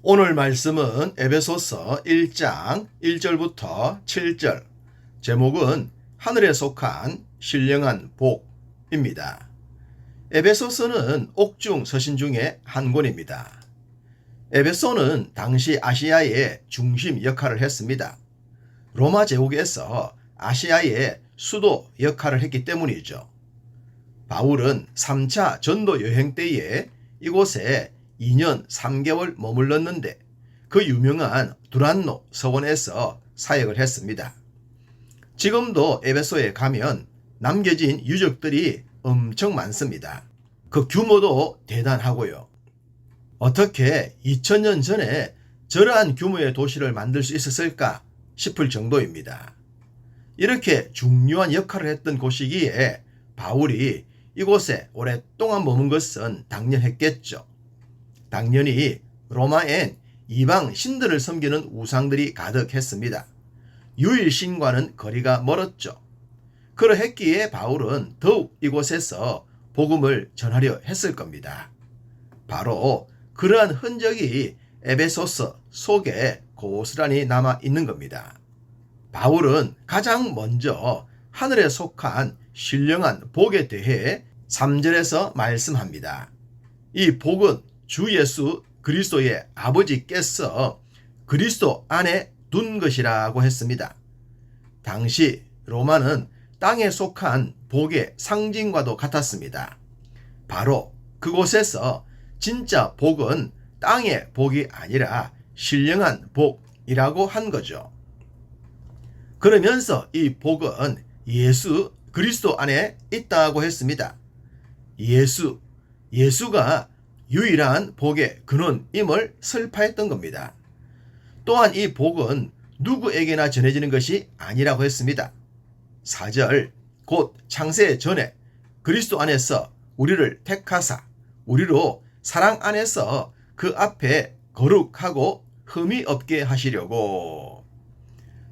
오늘 말씀은 에베소서 1장 1절부터 7절, 제목은 하늘에 속한 신령한 복입니다. 에베소서는 옥중 서신 중에 한 권입니다. 에베소는 당시 아시아의 중심 역할을 했습니다. 로마 제국에서 아시아의 수도 역할을 했기 때문이죠. 바울은 3차 전도 여행 때에 이곳에 2년 3개월 머물렀는데 그 유명한 두란노 서원에서 사역을 했습니다. 지금도 에베소에 가면 남겨진 유적들이 엄청 많습니다. 그 규모도 대단하고요. 어떻게 2000년 전에 저러한 규모의 도시를 만들 수 있었을까 싶을 정도입니다. 이렇게 중요한 역할을 했던 곳이기에 바울이 이곳에 오랫동안 머문 것은 당연했겠죠. 당연히 로마엔 이방 신들을 섬기는 우상들이 가득했습니다. 유일신과는 거리가 멀었죠. 그러했기에 바울은 더욱 이곳에서 복음을 전하려 했을 겁니다. 바로 그러한 흔적이 에베소서 속에 고스란히 남아 있는 겁니다. 바울은 가장 먼저 하늘에 속한 신령한 복에 대해 3절에서 말씀합니다. 이 복은 주 예수 그리스도의 아버지께서 그리스도 안에 둔 것이라고 했습니다. 당시 로마는 땅에 속한 복의 상징과도 같았습니다. 바로 그곳에서 진짜 복은 땅의 복이 아니라 신령한 복이라고 한 거죠. 그러면서 이 복은 예수 그리스도 안에 있다고 했습니다. 예수가 유일한 복의 근원임을 설파했던 겁니다. 또한 이 복은 누구에게나 전해지는 것이 아니라고 했습니다. 4절, 곧 창세 전에 그리스도 안에서 우리를 택하사 우리로 사랑 안에서 그 앞에 거룩하고 흠이 없게 하시려고.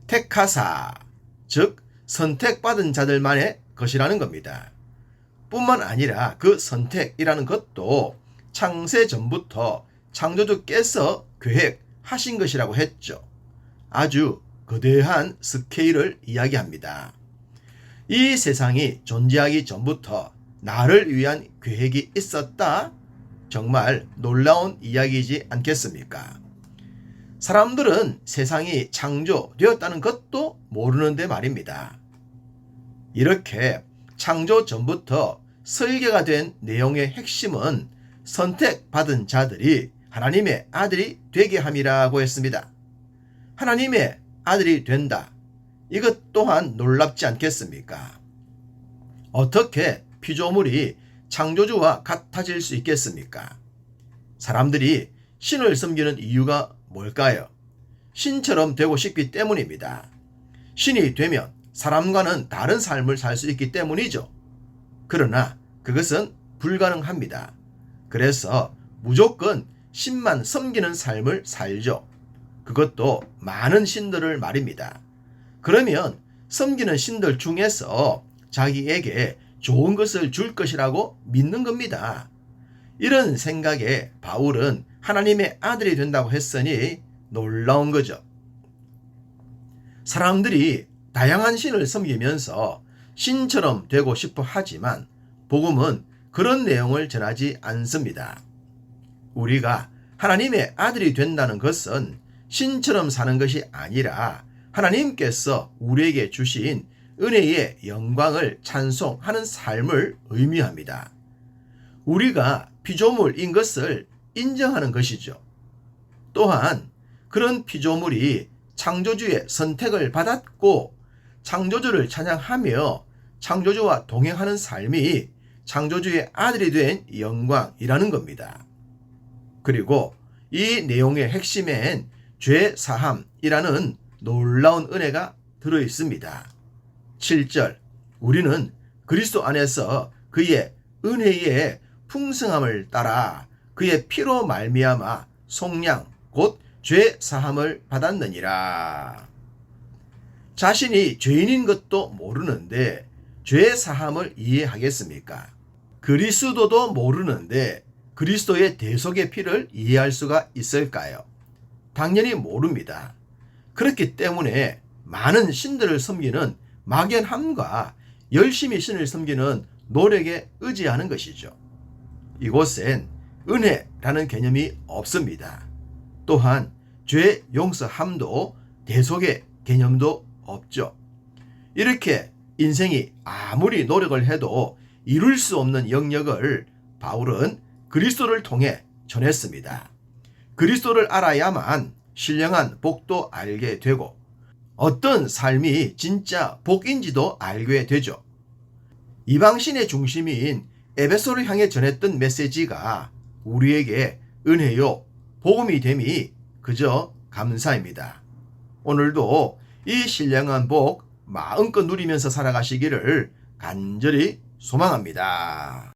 택하사, 즉 선택받은 자들만의 것이라는 겁니다. 뿐만 아니라 그 선택이라는 것도 창세 전부터 창조주께서 계획하신 것이라고 했죠. 아주 거대한 스케일을 이야기합니다. 이 세상이 존재하기 전부터 나를 위한 계획이 있었다? 정말 놀라운 이야기이지 않겠습니까? 사람들은 세상이 창조되었다는 것도 모르는데 말입니다. 이렇게 창조 전부터 설계가 된 내용의 핵심은 선택받은 자들이 하나님의 아들이 되게 함이라고 했습니다. 하나님의 아들이 된다. 이것 또한 놀랍지 않겠습니까? 어떻게 피조물이 창조주와 같아질 수 있겠습니까? 사람들이 신을 섬기는 이유가 뭘까요? 신처럼 되고 싶기 때문입니다. 신이 되면 사람과는 다른 삶을 살 수 있기 때문이죠. 그러나 그것은 불가능합니다. 그래서 무조건 신만 섬기는 삶을 살죠. 그것도 많은 신들을 말입니다. 그러면 섬기는 신들 중에서 자기에게 좋은 것을 줄 것이라고 믿는 겁니다. 이런 생각에 바울은 하나님의 아들이 된다고 했으니 놀라운 거죠. 사람들이 다양한 신을 섬기면서 신처럼 되고 싶어 하지만 복음은 그런 내용을 전하지 않습니다. 우리가 하나님의 아들이 된다는 것은 신처럼 사는 것이 아니라 하나님께서 우리에게 주신 은혜의 영광을 찬송하는 삶을 의미합니다. 우리가 피조물인 것을 인정하는 것이죠. 또한 그런 피조물이 창조주의 선택을 받았고 창조주를 찬양하며 창조주와 동행하는 삶이 창조주의 아들이 된 영광이라는 겁니다. 그리고 이 내용의 핵심엔 죄 사함이라는 놀라운 은혜가 들어 있습니다. 7절, 우리는 그리스도 안에서 그의 은혜의 풍성함을 따라 그의 피로 말미암아 속량 곧 죄 사함을 받았느니라. 자신이 죄인인 것도 모르는데 죄 사함을 이해하겠습니까? 그리스도도 모르는데 그리스도의 대속의 피를 이해할 수가 있을까요? 당연히 모릅니다. 그렇기 때문에 많은 신들을 섬기는 막연함과 열심히 신을 섬기는 노력에 의지하는 것이죠. 이곳엔 은혜라는 개념이 없습니다. 또한 죄 용서함도 대속의 개념도 없죠. 이렇게 인생이 아무리 노력을 해도 이룰 수 없는 영역을 바울은 그리스도를 통해 전했습니다. 그리스도를 알아야만 신령한 복도 알게 되고 어떤 삶이 진짜 복인지도 알게 되죠. 이방신의 중심인 에베소를 향해 전했던 메시지가 우리에게 은혜요, 복음이 됨이 그저 감사입니다. 오늘도 이 신령한 복 마음껏 누리면서 살아가시기를 간절히 소망합니다.